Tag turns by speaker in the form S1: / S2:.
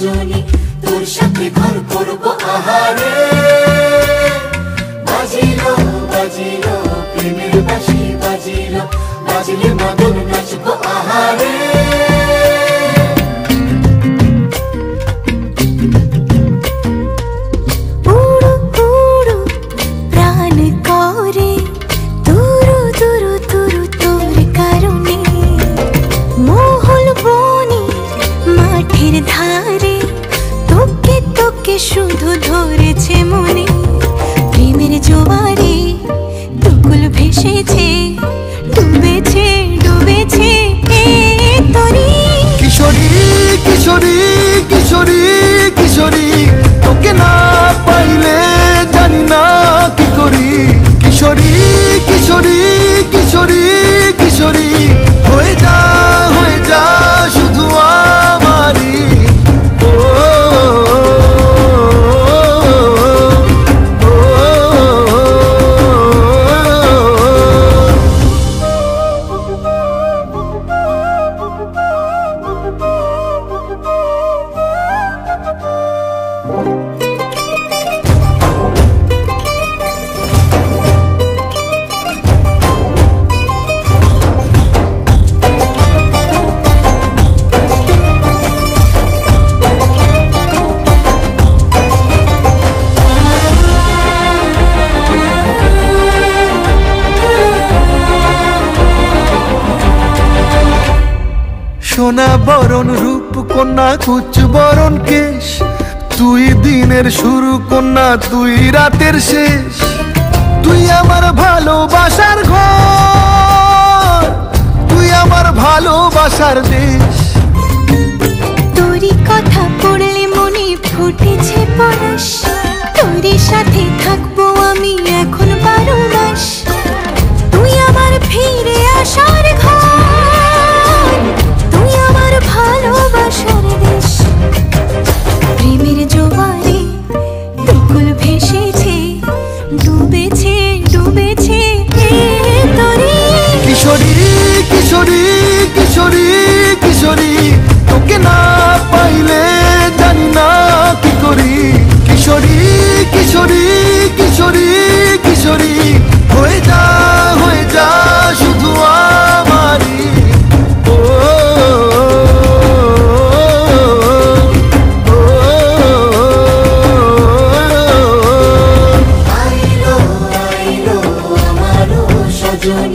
S1: সজনী তোর সাথে ঘর করব আহারে বাজিলো বাজিলো প্রেমের বাঁশি বাজিলো বাজলে মদন নাচবো আহারে
S2: ধারে তোকে তোকে শুধু ধরেছে মনে প্রেমের জোয়ারে দুকুল ভেসেছে ডুবেছে ডুবেছে তোরি
S3: কিশোরী কিশোরী কিশোরী কিশোরী তোকে না পাইলে জানি না কি করি কিশোরী কিশোরী কিশোরী কিশোরী হয়ে যা শুধু আমারি সোনা বরণ রূপ কন্যা কুচ বরণ কেশ তুই দিনের শুরু কন্যা তুই রাতের শেষ তুই আমার ভালোবাসার ঘর তুই আমার ভালোবাসার দেশ
S2: তোরই কথা পড়লে মনে ফুটেছে পরশ তোরই সাথে থাকবো আমি এখন 12 মাস তুই আমার ফিরে আসার ঘর তুই আমার ভালোবাসার দেশ প্রেমের জোয়ারে দুকুল ভেসেছে ডুবেছে ডুবেছে তোরি
S3: কিশোরী কিশোরী কিশোরী কিশোরী তোকে না পাইলে জানি না কি করি কিশোরী কিশোরী কিশোরী কিশোরী হয়ে যা শুধু আমারি
S1: আইলো আইলো আমার সজনী